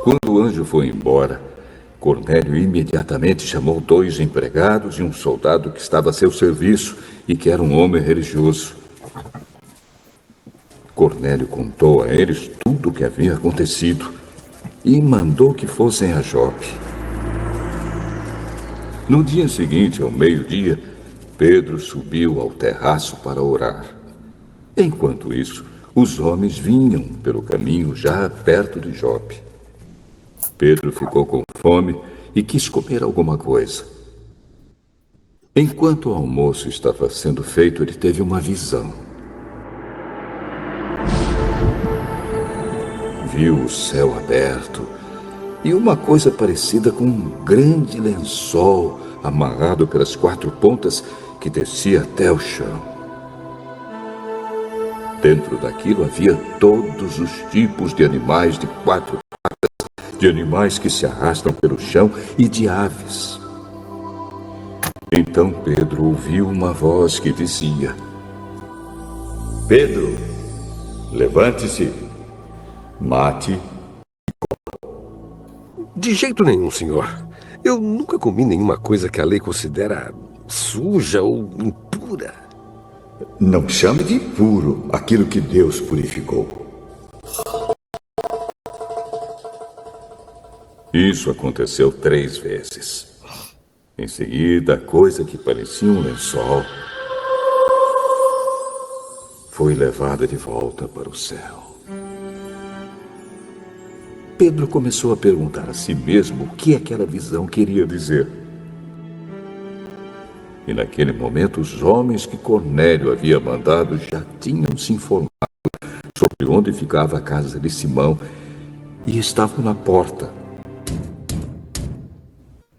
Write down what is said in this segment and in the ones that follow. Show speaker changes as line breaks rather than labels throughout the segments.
Quando o anjo foi embora, Cornélio imediatamente chamou 2 empregados e um soldado que estava a seu serviço e que era um homem religioso. Cornélio contou a eles tudo o que havia acontecido e mandou que fossem a Jope. No dia seguinte, ao meio-dia, Pedro subiu ao terraço para orar. Enquanto isso, os homens vinham pelo caminho já perto de Jope. Pedro ficou com fome e quis comer alguma coisa. Enquanto o almoço estava sendo feito, ele teve uma visão. Viu o céu aberto e uma coisa parecida com um grande lençol amarrado pelas 4 pontas que descia até o chão. Dentro daquilo havia todos os tipos de animais de 4 patas, de animais que se arrastam pelo chão e de aves. Então Pedro ouviu uma voz que dizia: Pedro, levante-se, mate.
De jeito nenhum, senhor. Eu nunca comi nenhuma coisa que a lei considera suja ou impura.
Não chame de puro aquilo que Deus purificou.
Isso aconteceu 3 vezes. Em seguida, a coisa que parecia um lençol foi levada de volta para o céu. Pedro começou a perguntar a si mesmo o que aquela visão queria dizer. E naquele momento, os homens que Cornélio havia mandado já tinham se informado sobre onde ficava a casa de Simão e estavam na porta.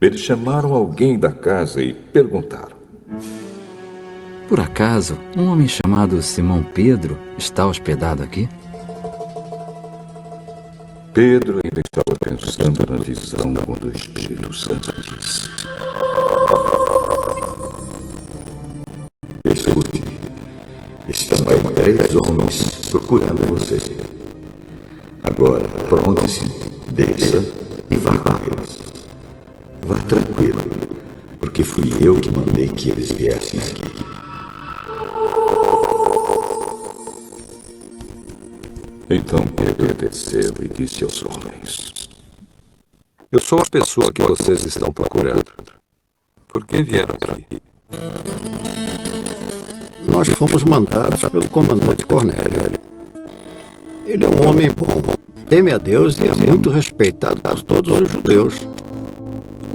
Eles chamaram alguém da casa e perguntaram:
Por acaso, um homem chamado Simão Pedro está hospedado aqui?
Pedro ainda estava pensando na visão quando o Espírito Santo disse:
Escute, estão aí 3 homens procurando você. Agora, pronte-se, desça e vá com eles. Vá tranquilo, porque fui eu que mandei que eles viessem aqui.
Então Pedro desceu e disse aos homens:
Eu sou a pessoa que vocês estão procurando. Por que vieram aqui?
Nós fomos mandados pelo comandante Cornélio. Ele é um homem bom, teme a Deus e é muito respeitado por todos os judeus.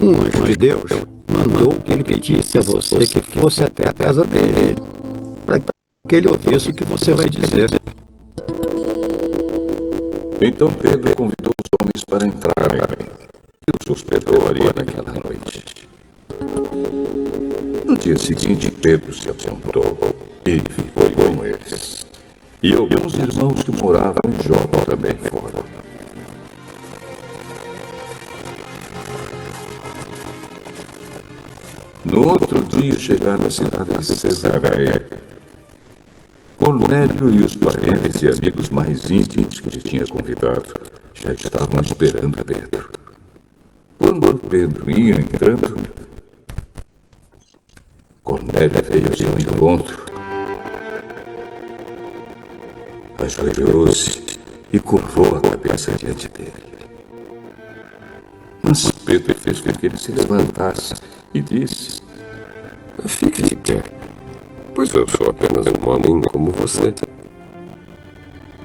Um anjo de Deus mandou que ele pedisse a você que fosse até a casa dele, para que ele ouvisse o que você vai dizer.
Então Pedro convidou os homens para entrarem e os hospedou ali naquela noite. No dia seguinte, Pedro se apontou e foi com eles. E alguns irmãos que moravam em Jope também foram. No outro dia chegaram à cidade de Cesareia. Cornélio e os parentes e amigos mais íntimos que ele tinha convidado já estavam esperando Pedro. Quando Pedro ia entrando, Cornélio veio ao seu encontro, ajoelhou-se e curvou a cabeça diante dele. Mas Pedro fez com que ele se levantasse e disse:
Fique de pé, pois eu sou apenas um homem como você.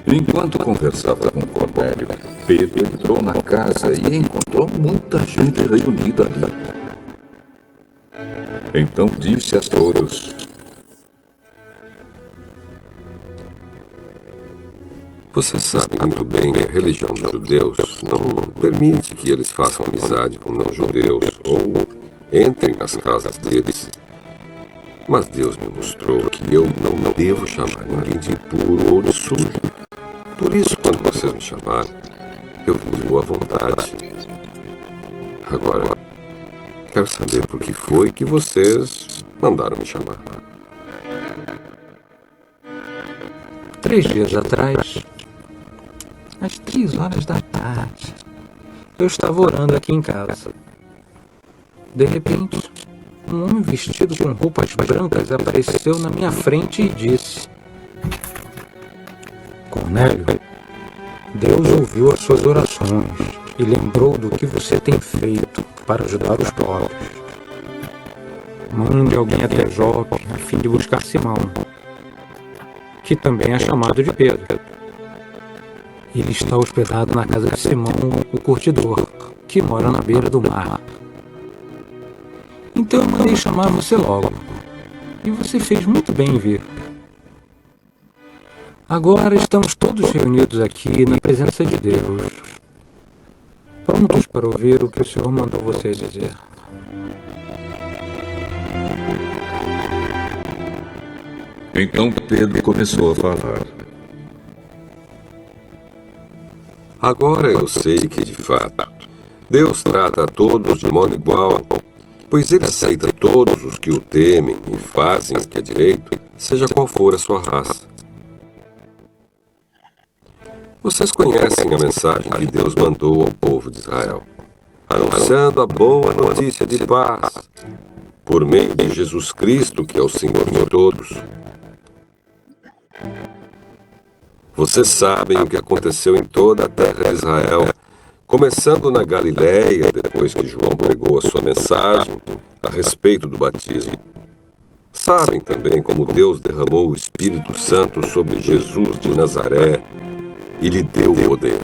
Enquanto conversava com Cornélio, Pedro entrou na casa e encontrou muita gente reunida ali. Então disse a todos:
Você sabe muito bem que a religião dos judeus não permite que eles façam amizade com não-judeus ou entrem nas casas deles. Mas Deus me mostrou que eu não devo chamar ninguém de impuro ou de sujo. Por isso, quando vocês me chamaram, eu vim de boa vontade. Agora, quero saber por que foi que vocês mandaram me chamar.
3 dias atrás, às 3 horas da tarde,
Eu estava orando aqui em casa. De repente, um homem vestido com roupas brancas apareceu na minha frente e disse: Cornélio, Deus ouviu as suas orações e lembrou do que você tem feito para ajudar os pobres. Mande alguém até Jope a fim de buscar Simão, que também é chamado de Pedro. Ele está hospedado na casa de Simão, o curtidor, que mora na beira do mar. Então eu mandei chamar você logo, e você fez muito bem em vir. Agora estamos todos reunidos aqui na presença de Deus, prontos para ouvir o que o Senhor mandou você dizer.
Então Pedro começou a falar.
Agora eu sei que, de fato, Deus trata a todos de modo igual, pois Ele aceita todos os que o temem e fazem o que é direito, seja qual for a sua raça. Vocês conhecem a mensagem que Deus mandou ao povo de Israel, anunciando a boa notícia de paz, por meio de Jesus Cristo, que é o Senhor de todos. Vocês sabem o que aconteceu em toda a terra de Israel, começando na Galiléia, depois que João pregou a sua mensagem a respeito do batismo. Sabem também como Deus derramou o Espírito Santo sobre Jesus de Nazaré e lhe deu poder.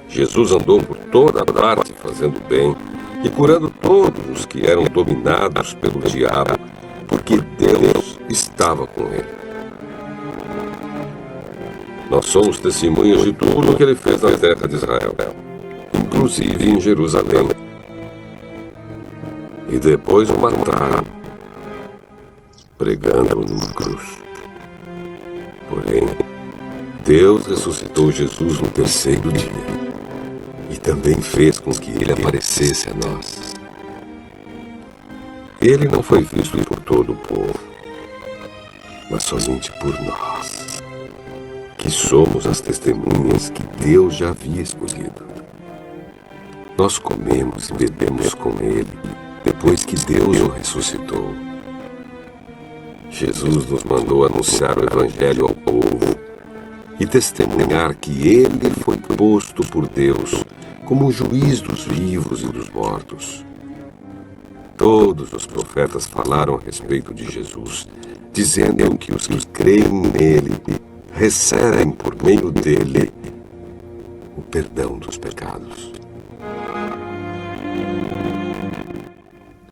Jesus andou por toda parte fazendo bem e curando todos os que eram dominados pelo diabo, porque Deus estava com ele. Nós somos testemunhas de tudo o que ele fez na terra de Israel, inclusive em Jerusalém. E depois o mataram, pregando-o numa cruz. Porém, Deus ressuscitou Jesus no terceiro dia e também fez com que ele aparecesse a nós. Ele não foi visto por todo o povo, mas somente por nós, que somos as testemunhas que Deus já havia escolhido. Nós comemos e bebemos com ele depois que Deus o ressuscitou. Jesus nos mandou anunciar o Evangelho ao povo e testemunhar que ele foi posto por Deus como o juiz dos vivos e dos mortos. Todos os profetas falaram a respeito de Jesus, dizendo que os que creem nele recebem por meio dele o perdão dos pecados.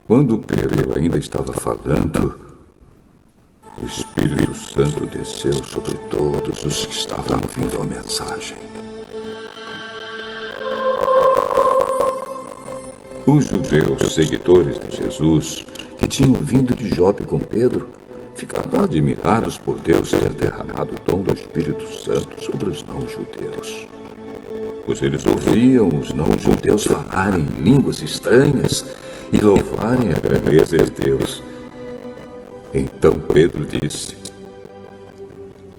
Quando Pedro ainda estava falando, o Espírito Santo desceu sobre todos os que estavam ouvindo a mensagem. Os judeus seguidores de Jesus, que tinham vindo de Jope com Pedro, ficaram admirados por Deus ter derramado o dom do Espírito Santo sobre os não-judeus. Pois eles ouviam os não-judeus falarem em línguas estranhas e louvarem a grandeza de Deus. Então Pedro disse: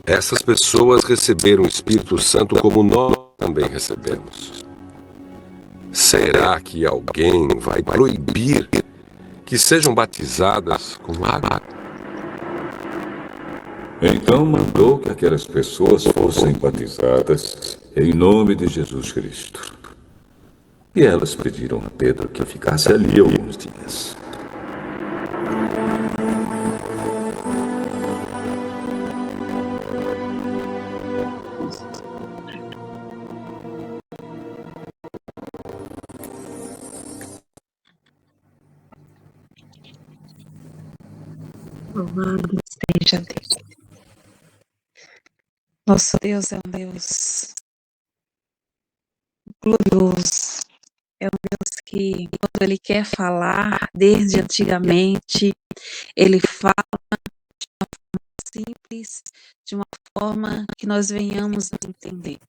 Essas pessoas receberam o Espírito Santo como nós também recebemos. Será que alguém vai proibir que sejam batizadas com água?
Então mandou que aquelas pessoas fossem batizadas em nome de Jesus Cristo. E elas pediram a Pedro que ficasse ali alguns dias.
Louvado seja Deus. Nosso Deus é um Deus glorioso. É um Deus que, quando Ele quer falar, desde antigamente, Ele fala de uma forma simples, de uma forma que nós venhamos a entender.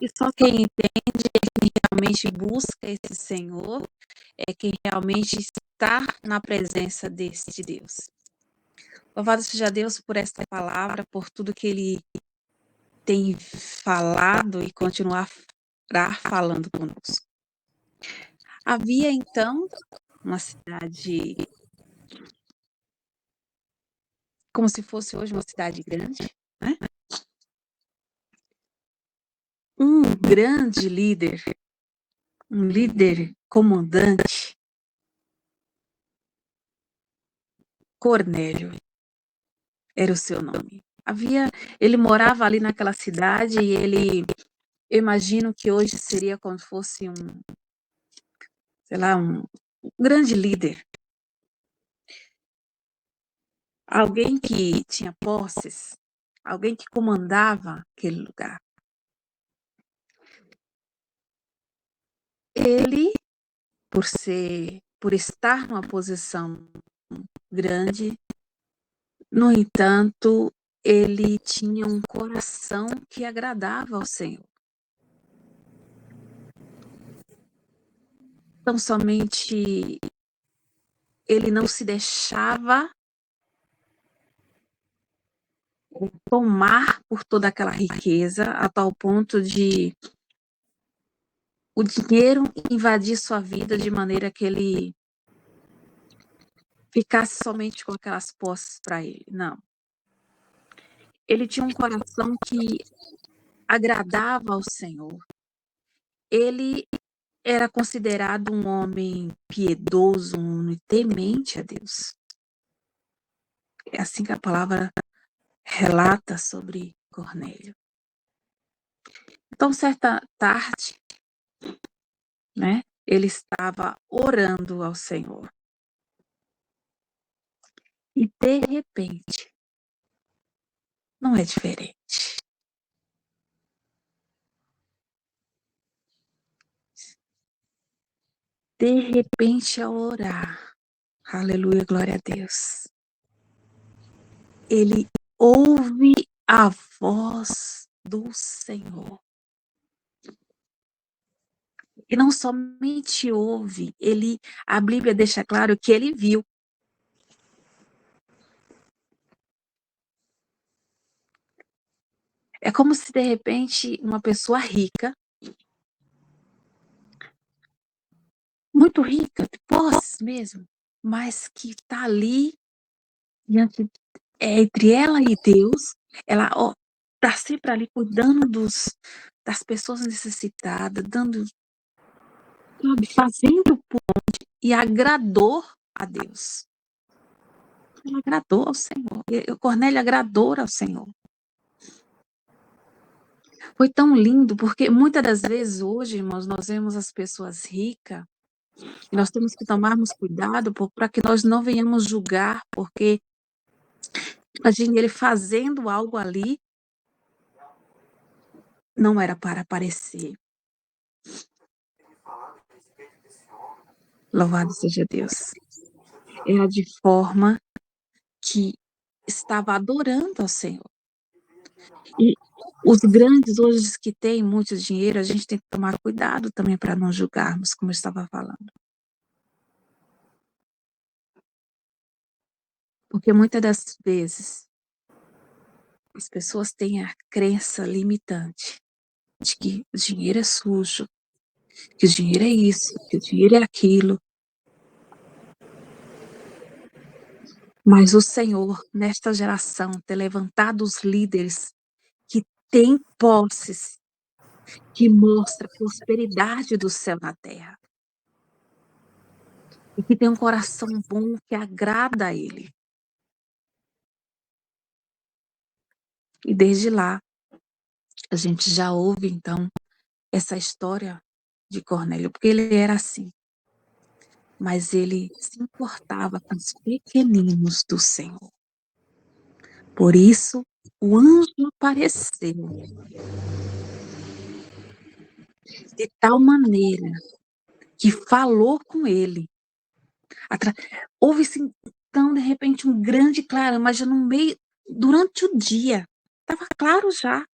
E só quem entende é quem realmente busca esse Senhor, é quem realmente está na presença desse Deus. Louvado seja Deus por esta palavra, por tudo que Ele tem falado e continuar orar falando conosco. Havia então uma cidade, como se fosse hoje uma cidade grande, né? Um grande líder, um líder comandante, Cornélio era o seu nome. Ele morava ali naquela cidade e eu imagino que hoje seria como se fosse sei lá, um grande líder. Alguém que tinha posses, alguém que comandava aquele lugar. Ele, por estar numa posição grande, no entanto, ele tinha um coração que agradava ao Senhor. Então, somente ele não se deixava tomar por toda aquela riqueza, a tal ponto de o dinheiro invadir sua vida de maneira que ele ficasse somente com aquelas posses para ele. Não. Ele tinha um coração que agradava ao Senhor. Ele era considerado um homem piedoso, um homem temente a Deus. É assim que a palavra relata sobre Cornélio. Então, certa tarde, né, ele estava orando ao Senhor. E, de repente, não é diferente. De repente, ao orar, aleluia, glória a Deus, ele ouve a voz do Senhor. E não somente ouve, a Bíblia deixa claro que ele viu. É como se, de repente, uma pessoa rica, muito rica, de posses mesmo, mas que está ali entre ela e Deus, ela está sempre ali cuidando das pessoas necessitadas, fazendo e agradou a Deus. Ela agradou ao Senhor. E o Cornélio agradou ao Senhor. Foi tão lindo, porque muitas das vezes hoje, irmãos, nós vemos as pessoas ricas e nós temos que tomarmos cuidado para que nós não venhamos julgar, porque imagine ele fazendo algo ali, não era para aparecer. Louvado seja Deus. Era de forma que estava adorando ao Senhor. E os grandes hoje que têm muito dinheiro, a gente tem que tomar cuidado também para não julgarmos, como eu estava falando. Porque muitas das vezes as pessoas têm a crença limitante de que o dinheiro é sujo, que o dinheiro é isso, que o dinheiro é aquilo. Mas o Senhor, nesta geração, tem levantado os líderes que têm posses, que mostram a prosperidade do céu na terra. E que tem um coração bom que agrada a Ele. E desde lá, a gente já ouve, então, essa história de Cornélio, porque ele era assim. Mas ele se importava com os pequeninos do Senhor. Por isso, o anjo apareceu de tal maneira que falou com ele. Houve-se, então, de repente, um grande clarão, mas já no meio, durante o dia. Estava claro já.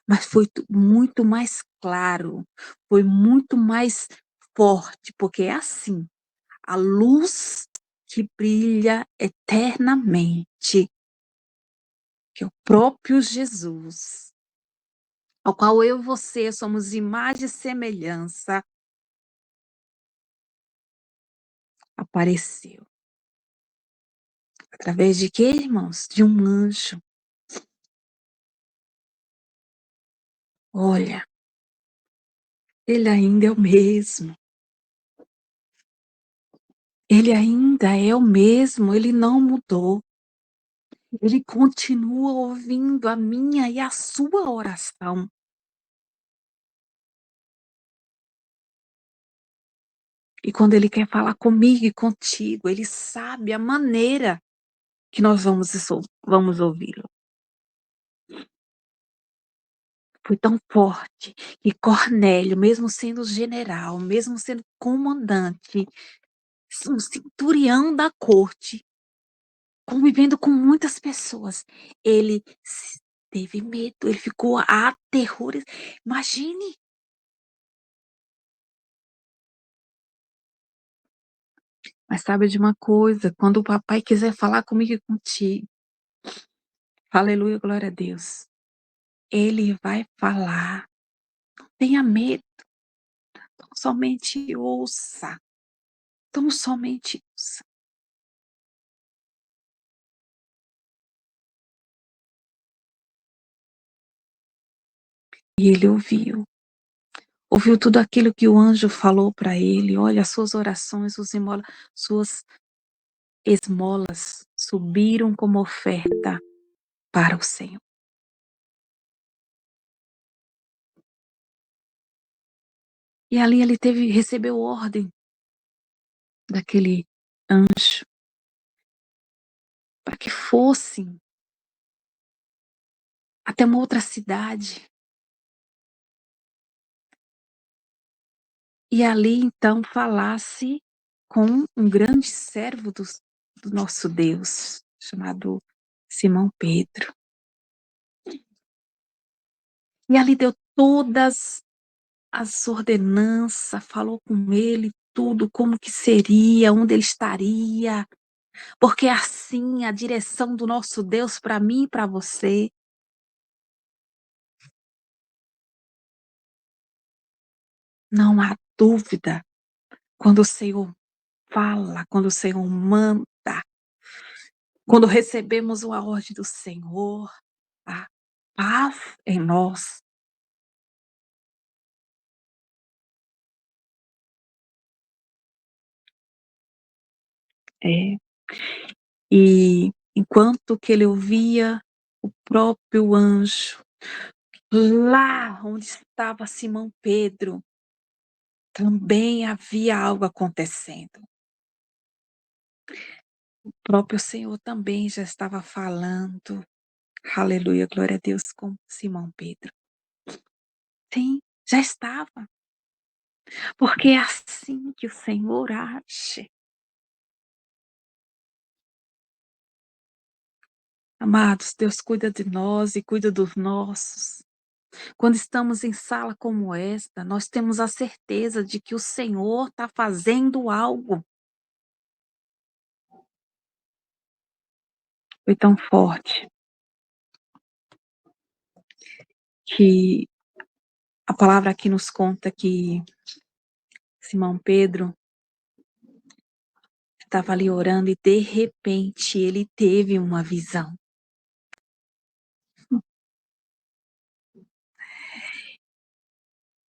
Mas foi muito mais claro, foi muito mais forte, porque é assim, a luz que brilha eternamente, que é o próprio Jesus. ao qual eu e você somos imagem e semelhança, apareceu. Através de quê, irmãos? De um anjo. Olha, ele ainda é o mesmo. Ele ainda é o mesmo, ele não mudou. Ele continua ouvindo a minha e a sua oração. E quando ele quer falar comigo e contigo, ele sabe a maneira que nós vamos ouvi-lo. Foi tão forte que Cornélio, mesmo sendo general, mesmo sendo comandante, um centurião da corte, convivendo com muitas pessoas, ele teve medo, ele ficou aterrorizado. Imagine. Mas sabe de uma coisa? Quando o papai quiser falar comigo e contigo, aleluia, glória a Deus, ele vai falar. Não tenha medo. Então somente ouça. Então somente ouça. E ele ouviu. Ouviu tudo aquilo que o anjo falou para ele. Olha, as suas orações, suas esmolas subiram como oferta para o Senhor. E ali ele recebeu ordem daquele anjo para que fossem até uma outra cidade. E ali então falasse com um grande servo do nosso Deus, chamado Simão Pedro. E ali deu todas as ordenanças, falou com ele tudo, como que seria, onde ele estaria, porque assim a direção do nosso Deus para mim e para você. Não há dúvida, quando o Senhor fala, quando o Senhor manda, quando recebemos uma ordem do Senhor, a paz em nós. É. E enquanto que ele ouvia o próprio anjo, lá onde estava Simão Pedro, também havia algo acontecendo. O próprio Senhor também já estava falando, aleluia, glória a Deus, com Simão Pedro. Sim, já estava. Porque é assim que o Senhor age. Amados, Deus cuida de nós e cuida dos nossos. Quando estamos em sala como esta, nós temos a certeza de que o Senhor está fazendo algo. Foi tão forte que a palavra aqui nos conta que Simão Pedro estava ali orando e de repente ele teve uma visão.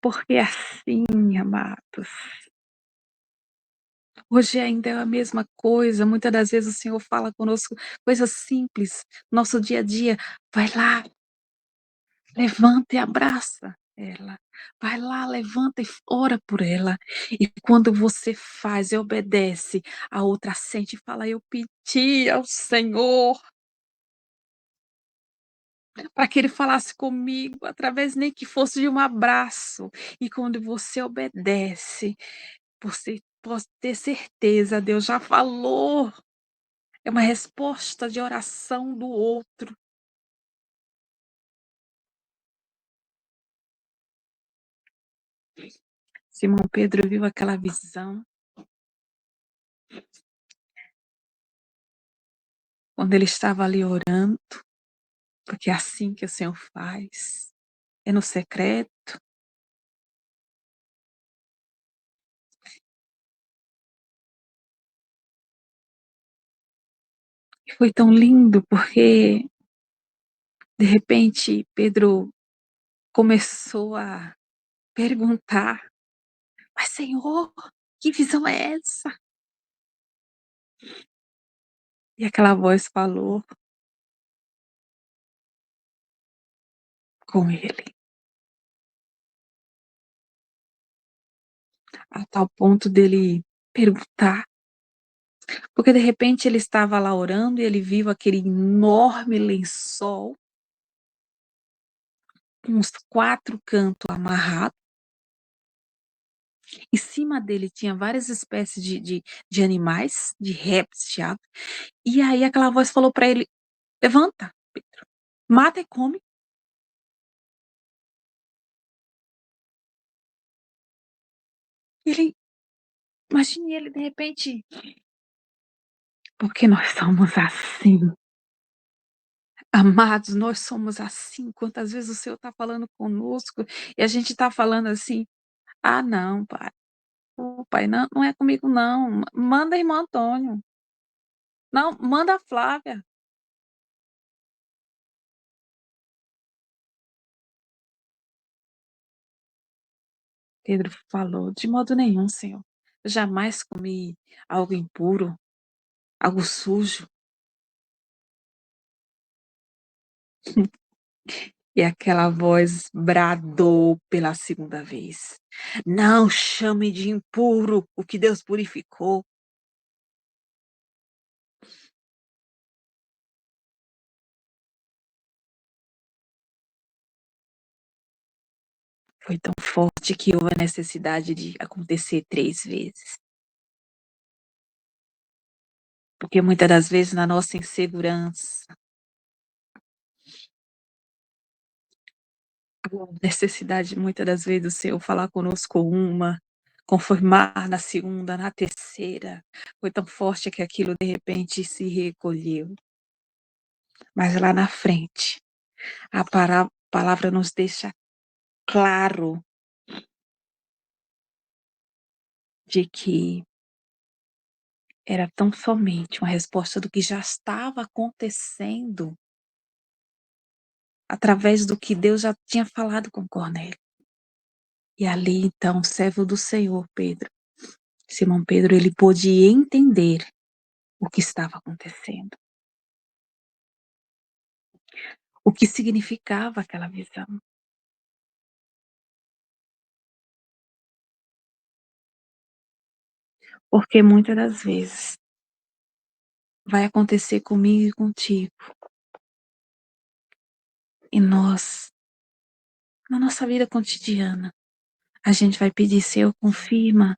Porque assim, amados, hoje ainda é a mesma coisa, muitas das vezes o Senhor fala conosco coisas simples, nosso dia a dia, vai lá, levanta e abraça ela, vai lá, levanta e ora por ela, e quando você faz e obedece, a outra sente e fala, eu pedi ao Senhor, para que ele falasse comigo, através nem que fosse de um abraço, e quando você obedece, você pode ter certeza, Deus já falou. É uma resposta de oração do outro. Simão Pedro viu aquela visão. Quando ele estava ali orando, porque é assim que o Senhor faz. é no secreto. E foi tão lindo, porque, de repente, Pedro começou a perguntar: Mas, Senhor, que visão é essa? E aquela voz falou com ele, a tal ponto dele perguntar, porque de repente ele estava lá orando e ele viu aquele enorme lençol com os 4 cantos amarrados. Em cima dele tinha várias espécies de animais, de répteis, de aves. E aí aquela voz falou para ele: Levanta, Pedro, mata e come. Ele, imagine ele de repente, porque nós somos assim. Amados, nós somos assim. Quantas vezes o Senhor está falando conosco e a gente está falando assim: Ah, não, pai. Ô, pai, não, não é comigo, não. Manda irmão Antônio. Não, manda a Flávia. Pedro falou: De modo nenhum, Senhor. Eu jamais comi algo impuro, algo sujo. E aquela voz bradou pela segunda vez: Não chame de impuro o que Deus purificou. Foi tão forte que houve a necessidade de acontecer 3 vezes. Porque muitas das vezes na nossa insegurança, a necessidade muitas das vezes do Senhor falar conosco uma, confirmar na segunda, na terceira, foi tão forte que aquilo de repente se recolheu. Mas lá na frente, a palavra nos deixa claro de que era tão somente uma resposta do que já estava acontecendo, através do que Deus já tinha falado com Cornélio. E ali então, o servo do Senhor, Pedro, Simão Pedro, ele pôde entender o que estava acontecendo. O que significava aquela visão. Porque muitas das vezes vai acontecer comigo e contigo. E nós, na nossa vida cotidiana, a gente vai pedir: Senhor, confirma.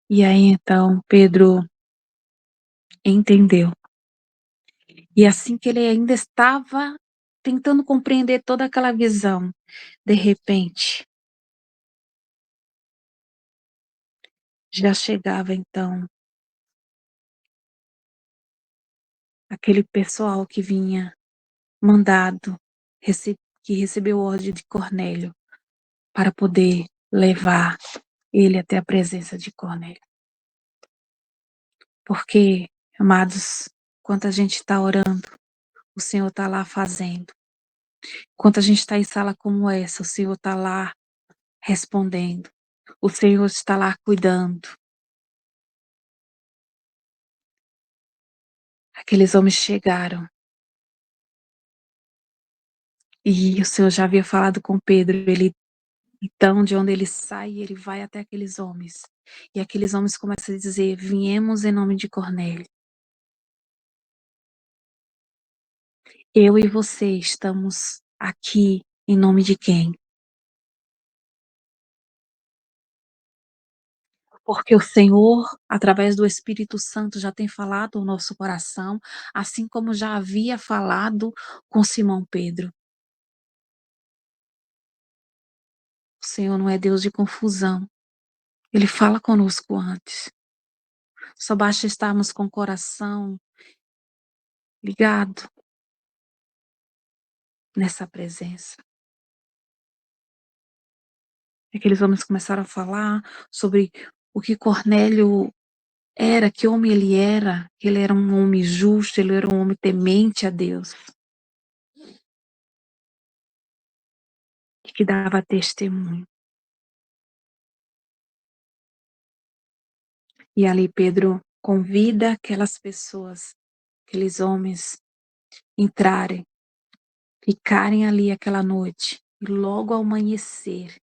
E aí então Pedro entendeu. E assim que ele ainda estava tentando compreender toda aquela visão, de repente, já chegava então aquele pessoal que vinha mandado, que recebeu ordem de Cornélio para poder levar ele até a presença de Cornélio. Porque, amados, enquanto a gente está orando, o Senhor está lá fazendo. Enquanto a gente está em sala como essa, o Senhor está lá respondendo. O Senhor está lá cuidando. Aqueles homens chegaram. E o Senhor já havia falado com Pedro. Então, de onde ele sai, ele vai até aqueles homens. E aqueles homens começam a dizer: Viemos em nome de Cornélio. Eu e você estamos aqui em nome de quem? Porque o Senhor, através do Espírito Santo, já tem falado ao nosso coração, assim como já havia falado com Simão Pedro. O Senhor não é Deus de confusão. Ele fala conosco antes. Só basta estarmos com o coração ligado nessa presença. Aqueles homens começaram a falar sobre o que Cornélio era, que homem ele era, que ele era um homem justo, ele era um homem temente a Deus. E que dava testemunho. E ali Pedro convida aquelas pessoas, aqueles homens, entrarem, ficarem ali aquela noite. E logo ao amanhecer,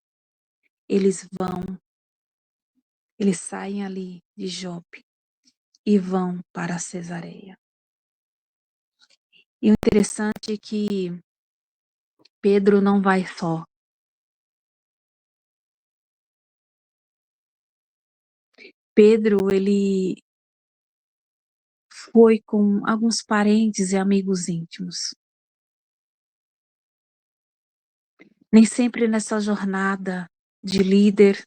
eles saem ali de Jope e vão para Cesareia. E o interessante é que Pedro não vai só. Pedro, ele foi com alguns parentes e amigos íntimos. Nem sempre nessa jornada de líder,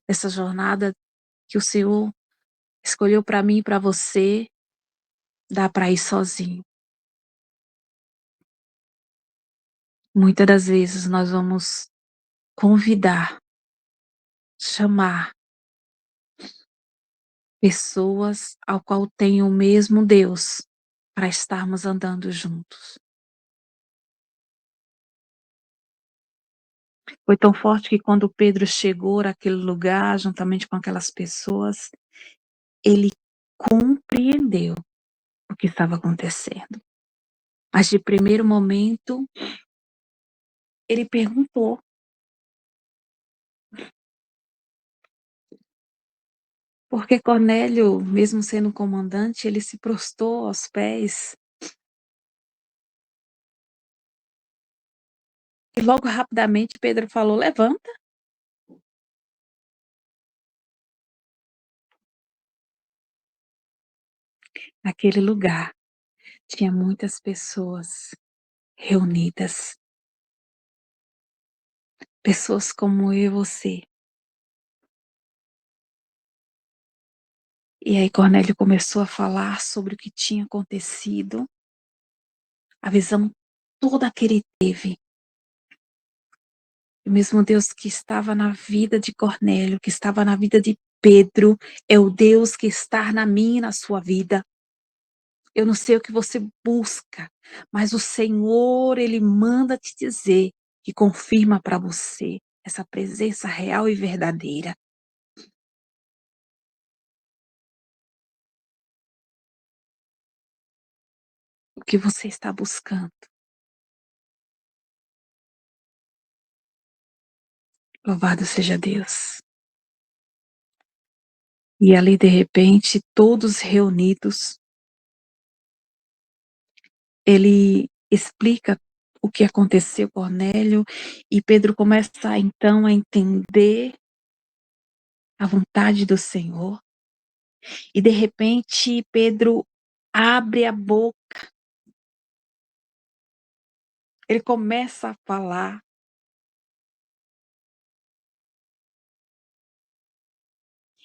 nessa jornada que o Senhor escolheu para mim e para você, dá para ir sozinho. Muitas das vezes nós vamos convidar, chamar pessoas ao qual tem o mesmo Deus para estarmos andando juntos. Foi tão forte que quando Pedro chegou naquele lugar, juntamente com aquelas pessoas, ele compreendeu o que estava acontecendo. Mas de primeiro momento, ele perguntou. Porque Cornélio, mesmo sendo comandante, ele se prostrou aos pés. E logo rapidamente Pedro falou: levanta. Naquele lugar tinha muitas pessoas reunidas. Pessoas como eu e você. E aí Cornélio começou a falar sobre o que tinha acontecido, a visão toda que ele teve. O mesmo Deus que estava na vida de Cornélio, que estava na vida de Pedro, é o Deus que está na minha e na sua vida. Eu não sei o que você busca, mas o Senhor, Ele manda te dizer e confirma para você essa presença real e verdadeira. O que você está buscando? Louvado seja Deus. E ali, de repente, todos reunidos, ele explica o que aconteceu com Cornélio e Pedro começa então a entender a vontade do Senhor. E de repente Pedro abre a boca. Ele começa a falar.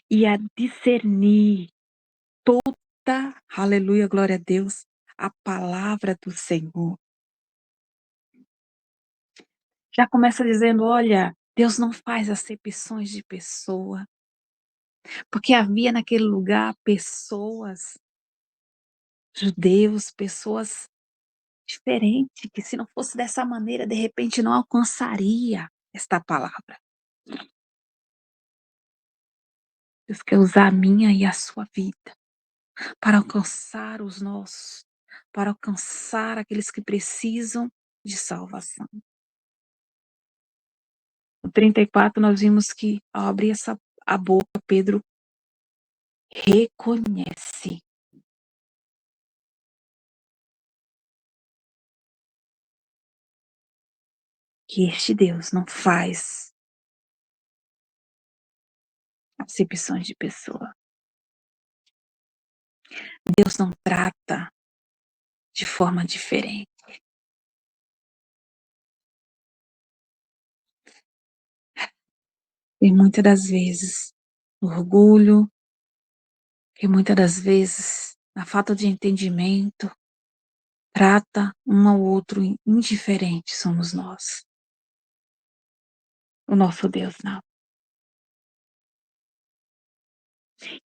E a discernir toda, aleluia, glória a Deus, a palavra do Senhor. Já começa dizendo, olha, Deus não faz acepções de pessoa. Porque havia naquele lugar pessoas, judeus, pessoas diferentes, que se não fosse dessa maneira, de repente não alcançaria esta palavra. Deus quer usar a minha e a sua vida para alcançar os nossos, para alcançar aqueles que precisam de salvação. No 34 nós vimos que ao abrir a boca, Pedro reconhece que este Deus não faz acepções de pessoa. Deus não trata de forma diferente. E muitas das vezes, no orgulho, e muitas das vezes, na falta de entendimento, trata um ao outro indiferente somos nós. O nosso Deus não.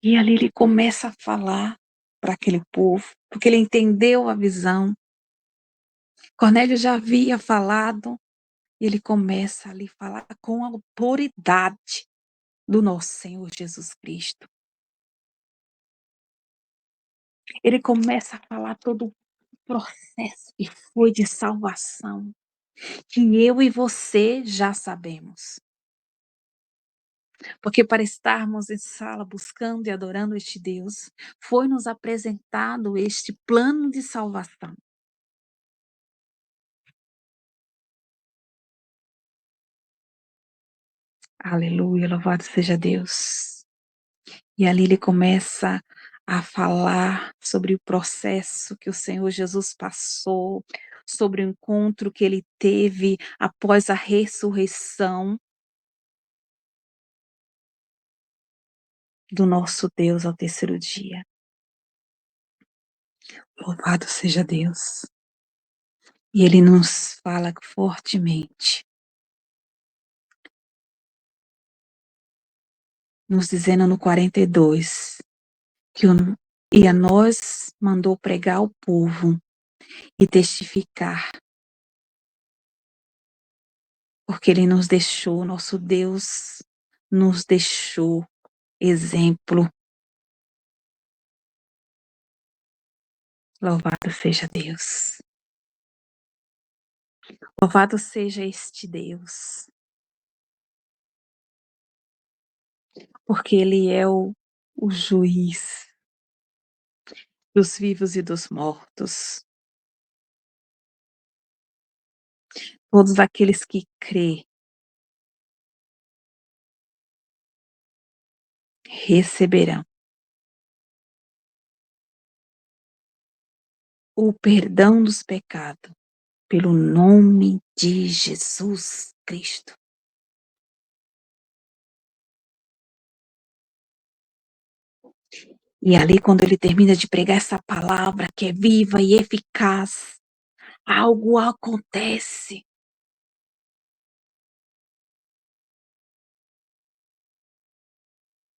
E ali ele começa a falar para aquele povo, porque ele entendeu a visão. Cornélio já havia falado, e ele começa ali a falar com a autoridade do nosso Senhor Jesus Cristo. Ele começa a falar todo o processo que foi de salvação, que eu e você já sabemos. Porque para estarmos em sala buscando e adorando este Deus, foi nos apresentado este plano de salvação. Aleluia, louvado seja Deus. E ali ele começa a falar sobre o processo que o Senhor Jesus passou, sobre o encontro que ele teve após a ressurreição do nosso Deus ao terceiro dia. Louvado seja Deus. E ele nos fala fortemente, nos dizendo no 42, e a nós mandou pregar ao povo e testificar, porque ele nos deixou, nosso Deus nos deixou exemplo. Louvado seja Deus. Louvado seja este Deus. Porque ele é o juiz dos vivos e dos mortos. Todos aqueles que crê receberão o perdão dos pecados pelo nome de Jesus Cristo. E ali, quando ele termina de pregar essa palavra que é viva e eficaz, algo acontece.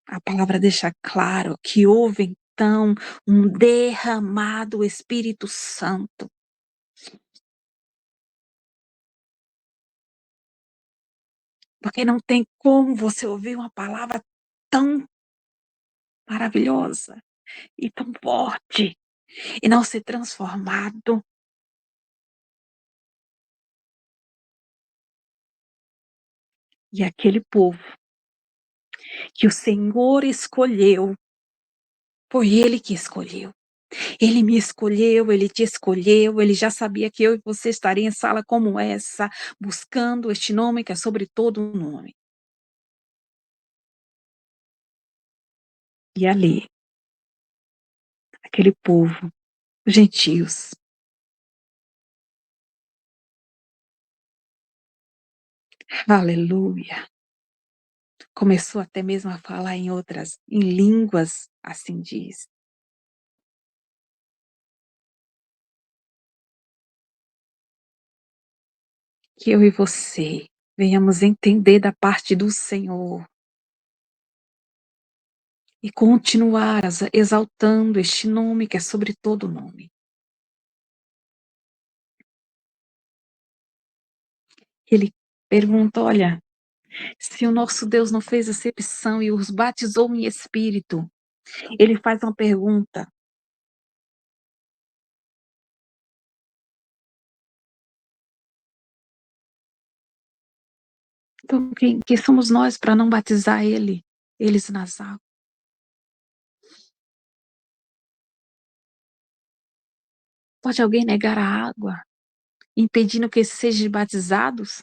A palavra deixa claro que houve então um derramado Espírito Santo. Porque não tem como você ouvir uma palavra tão maravilhosa e tão forte e não ser transformado. E aquele povo que o Senhor escolheu, foi Ele que escolheu. Ele me escolheu, Ele te escolheu, Ele já sabia que eu e você estaria em sala como essa, buscando este nome que é sobre todo o nome. E ali, aquele povo, os gentios, aleluia, começou até mesmo a falar em línguas, assim diz. Que eu e você venhamos entender da parte do Senhor e continuar exaltando este nome que é sobre todo nome. Ele pergunta, olha, se o nosso Deus não fez acepção e os batizou em espírito, ele faz uma pergunta. Então, quem somos nós para não batizar eles nas águas? Pode alguém negar a água, impedindo que sejam batizados?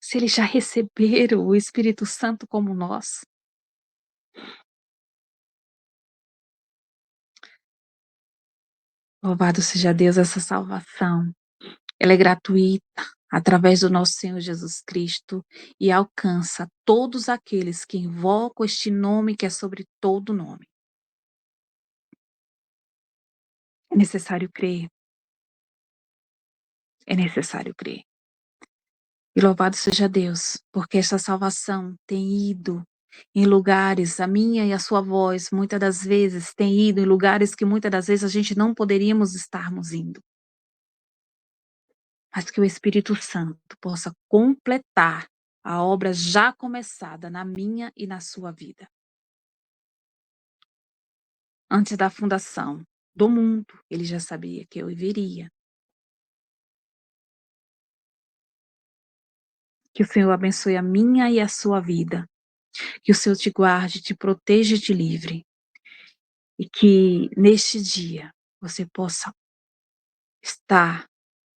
Se eles já receberam o Espírito Santo como nós. Louvado seja Deus, essa salvação. Ela é gratuita, através do nosso Senhor Jesus Cristo, e alcança todos aqueles que invocam este nome que é sobre todo nome. É necessário crer. É necessário crer. E louvado seja Deus, porque esta salvação tem ido em lugares, a minha e a sua voz, muitas das vezes, tem ido em lugares que muitas das vezes a gente não poderíamos estarmos indo. Mas que o Espírito Santo possa completar a obra já começada na minha e na sua vida. Antes da fundação do mundo, ele já sabia que eu viria. Que o Senhor abençoe a minha e a sua vida. Que o Senhor te guarde, te proteja e te livre. E que neste dia você possa estar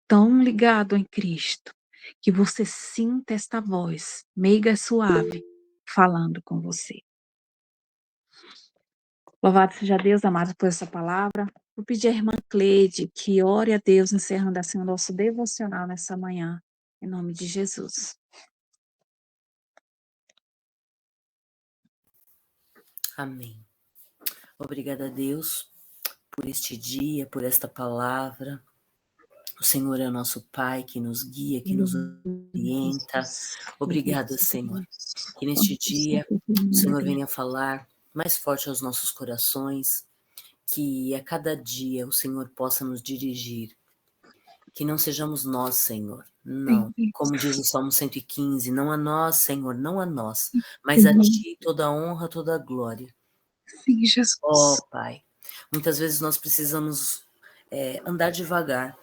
tão ligado em Cristo que você sinta esta voz meiga e suave falando com você. Louvado seja Deus, amado, por essa palavra. Vou pedir à irmã Cleide que ore a Deus, encerrando assim o nosso devocional nessa manhã, em nome de Jesus.
Amém. Obrigada a Deus por este dia, por esta palavra. O Senhor é o nosso Pai que nos guia, que nos orienta. Obrigada, Senhor. Que neste dia o Senhor venha falar mais forte aos nossos corações, que a cada dia o Senhor possa nos dirigir. Que não sejamos nós, Senhor. Não. Como diz o Salmo 115, não a nós, Senhor, não a nós, mas a Ti toda a honra, toda a glória.
Sim, Jesus.
Ó, Pai, muitas vezes nós precisamos andar devagar,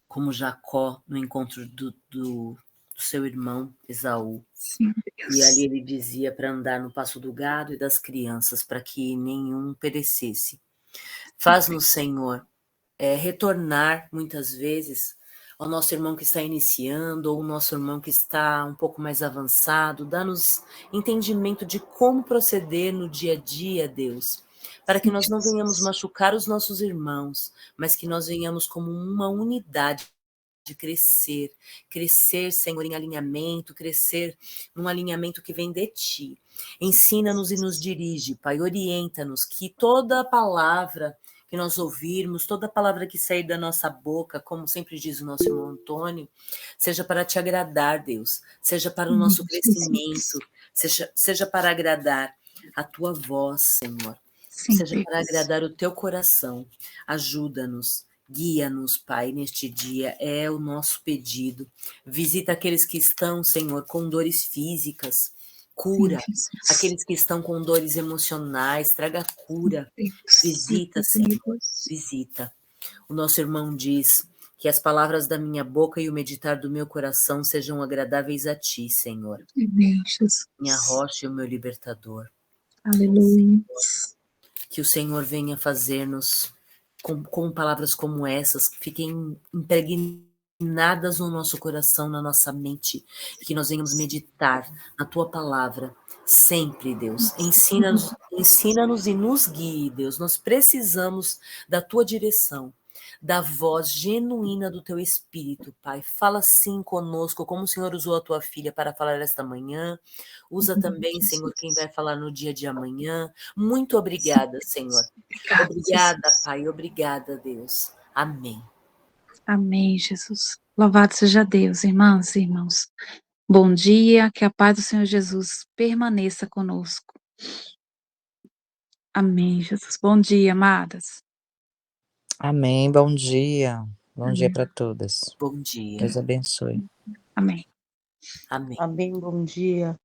como Jacó no encontro do seu irmão Esaú.
Sim,
E ali ele dizia para andar no passo do gado e das crianças, para que nenhum perecesse. Faz-nos, Senhor, retornar muitas vezes ao nosso irmão que está iniciando, ou o nosso irmão que está um pouco mais avançado. Dá-nos entendimento de como proceder no dia a dia, Deus, para que nós não venhamos machucar os nossos irmãos, mas que nós venhamos como uma unidade de crescer, Senhor, em alinhamento, crescer num alinhamento que vem de Ti. Ensina-nos e nos dirige, Pai, orienta-nos, que toda palavra que nós ouvirmos, toda palavra que sair da nossa boca, como sempre diz o nosso irmão Antônio, seja para Te agradar, Deus, seja para o nosso crescimento, seja para agradar a Tua voz, Senhor, seja para agradar o Teu coração. Ajuda-nos. Guia-nos, Pai, neste dia, é o nosso pedido. Visita aqueles que estão, Senhor, com dores físicas, cura. Aqueles que estão com dores emocionais, traga cura. Visita, Senhor, visita. O nosso irmão diz que as palavras da minha boca e o meditar do meu coração sejam agradáveis a Ti, Senhor. Minha rocha e o meu libertador.
Aleluia.
Que o Senhor venha fazer-nos com palavras como essas, que fiquem impregnadas no nosso coração, na nossa mente, e que nós venhamos meditar na Tua palavra, sempre, Deus. Ensina-nos e nos guie, Deus. Nós precisamos da Tua direção, da voz genuína do Teu Espírito, Pai. Fala sim conosco, como o Senhor usou a Tua filha para falar esta manhã. Usa também, Senhor, quem vai falar no dia de amanhã. Muito obrigada, Senhor. Obrigada, Pai. Obrigada, Deus. Amém.
Amém, Jesus. Louvado seja Deus, irmãs e irmãos. Bom dia, que a paz do Senhor Jesus permaneça conosco. Amém, Jesus. Bom dia, amadas.
Amém, bom dia. Bom dia para todas.
Bom dia.
Deus abençoe.
Amém.
Amém.
Amém, bom dia.